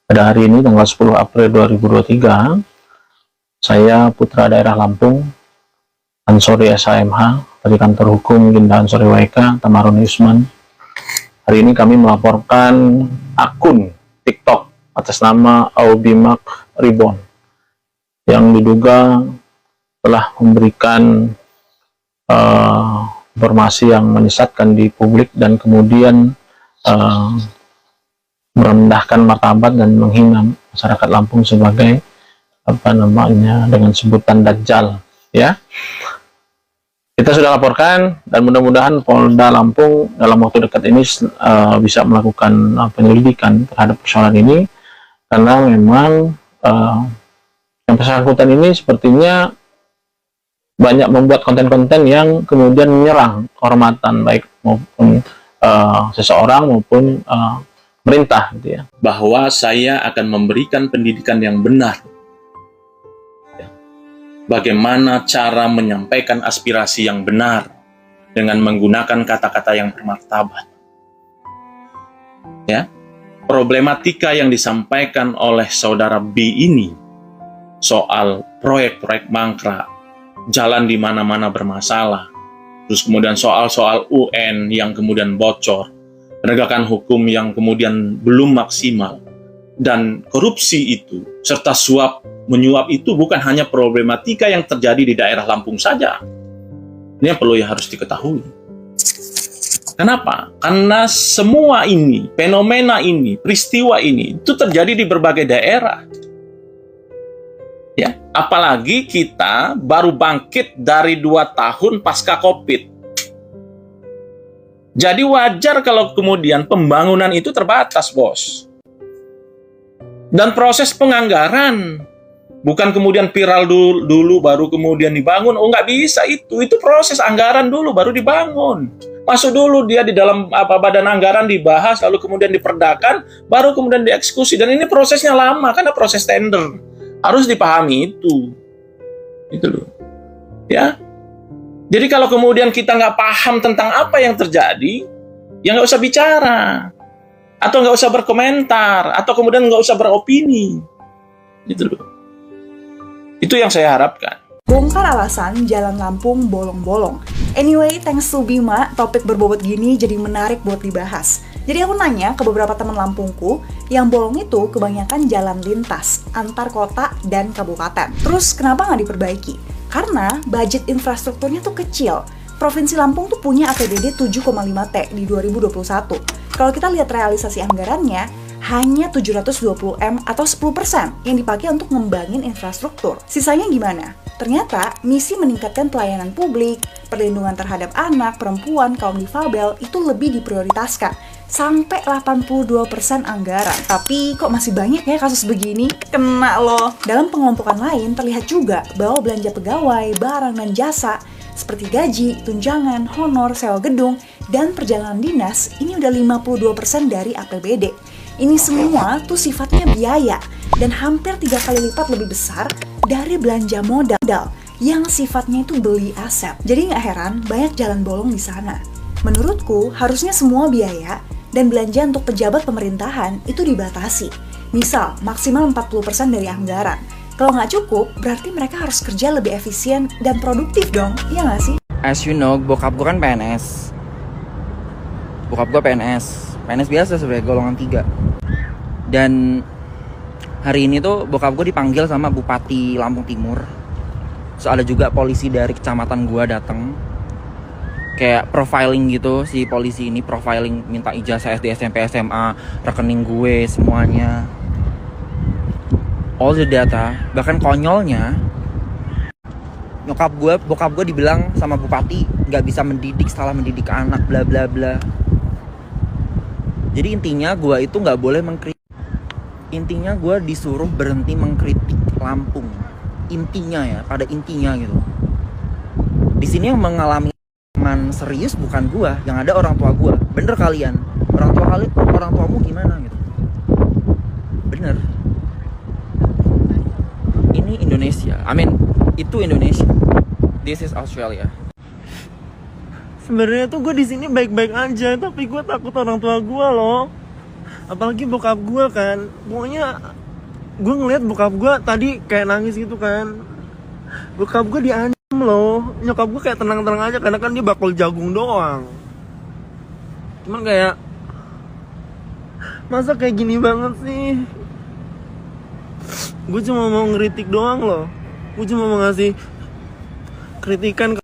Pada hari ini tanggal 10 April 2023, saya putra daerah Lampung, Ansori SHMH, dari kantor hukum Linda Ansori WK, Tamaroni Usman. Hari ini kami melaporkan akun TikTok atas nama Aubimak Ribon yang diduga telah memberikan informasi yang menyesatkan di publik dan kemudian merendahkan martabat dan menghina masyarakat Lampung sebagai dengan sebutan Dajjal, ya. Kita sudah laporkan dan mudah-mudahan Polda Lampung dalam waktu dekat ini bisa melakukan penyelidikan terhadap persoalan ini, karena memang yang bersangkutan ini sepertinya banyak membuat konten-konten yang kemudian menyerang kehormatan baik maupun seseorang maupun pemerintah, gitu ya. Bahwa saya akan memberikan pendidikan yang benar. Bagaimana cara menyampaikan aspirasi yang benar dengan menggunakan kata-kata yang bermartabat. Ya, problematika yang disampaikan oleh saudara B ini soal proyek-proyek mangkrak, jalan di mana-mana bermasalah, terus kemudian soal-soal UN yang kemudian bocor, penegakan hukum yang kemudian belum maksimal, dan korupsi itu, serta suap menyuap itu bukan hanya problematika yang terjadi di daerah Lampung saja. Ini yang perlu harus diketahui. Kenapa? Karena semua ini, fenomena ini, peristiwa ini, itu terjadi di berbagai daerah. Ya, apalagi kita baru bangkit dari 2 tahun pasca COVID. Jadi wajar kalau kemudian pembangunan itu terbatas, bos. Dan proses penganggaran, bukan kemudian viral dulu baru kemudian dibangun. Oh, nggak bisa itu. Itu proses anggaran dulu baru dibangun. Masuk dulu dia di dalam badan anggaran dibahas, lalu kemudian diperdakan, baru kemudian dieksekusi. Dan ini prosesnya lama, karena proses tender. Harus dipahami itu. Itu loh. Ya. Jadi kalau kemudian kita nggak paham tentang apa yang terjadi, ya nggak usah bicara. Atau nggak usah berkomentar. Atau kemudian nggak usah beropini. Gitu loh. Itu yang saya harapkan. Bongkar alasan jalan Lampung bolong-bolong. Anyway, thanks to Bima, topik berbobot gini jadi menarik buat dibahas. Jadi aku nanya ke beberapa teman Lampungku, yang bolong itu kebanyakan jalan lintas antar kota dan kabupaten. Terus kenapa nggak diperbaiki? Karena budget infrastrukturnya tuh kecil. Provinsi Lampung tuh punya APBD 7,5 T di 2021. Kalau kita lihat realisasi anggarannya, hanya 720 M atau 10% yang dipakai untuk ngembangin infrastruktur. Sisanya gimana? Ternyata misi meningkatkan pelayanan publik, perlindungan terhadap anak, perempuan, kaum difabel itu lebih diprioritaskan. Sampai 82% anggaran. Tapi kok masih banyak ya kasus begini? Kena loh. Dalam pengelompokan lain terlihat juga bahwa belanja pegawai, barang dan jasa seperti gaji, tunjangan, honor, sewa gedung, dan perjalanan dinas ini udah 52% dari APBD. Ini semua tuh sifatnya biaya dan hampir 3 kali lipat lebih besar dari belanja modal yang sifatnya itu beli aset. Jadi nggak heran banyak jalan bolong di sana. Menurutku harusnya semua biaya dan belanja untuk pejabat pemerintahan itu dibatasi. Misal maksimal 40% dari anggaran. Kalau nggak cukup, berarti mereka harus kerja lebih efisien dan produktif dong, iya nggak sih? As you know, bokap gue kan PNS. Bokap gue PNS biasa sebenarnya, golongan 3. Dan hari ini tuh bokap gue dipanggil sama Bupati Lampung Timur. So ada juga polisi dari kecamatan gue datang. Kayak profiling gitu, si polisi ini profiling, minta ijazah SD, SMP, SMA, rekening gue, semuanya. All the data. Bahkan konyolnya, bokap gue dibilang sama bupati nggak bisa mendidik, salah mendidik anak, bla bla bla. Jadi intinya gue itu nggak boleh mengkritik. Intinya gue disuruh berhenti mengkritik Lampung. Intinya ya, pada intinya gitu. Di sini yang mengalami teman serius bukan gue, yang ada orang tua gue. Bener kalian, orang tuamu gimana gitu. Bener. Ini Indonesia. Itu Indonesia. This is Australia. Sebenarnya tuh gue di sini baik-baik aja, tapi gue takut orang tua gue loh. apalagi bokap gue kan, pokoknya gue ngeliat bokap gue tadi kayak nangis gitu kan. Bokap gue diancam loh, nyokap gue kayak tenang-tenang aja karena kan dia bakul jagung doang. Cuman kayak, masa kayak gini banget sih? Gue cuma mau ngeritik doang loh. Gue cuma mau ngasih kritikan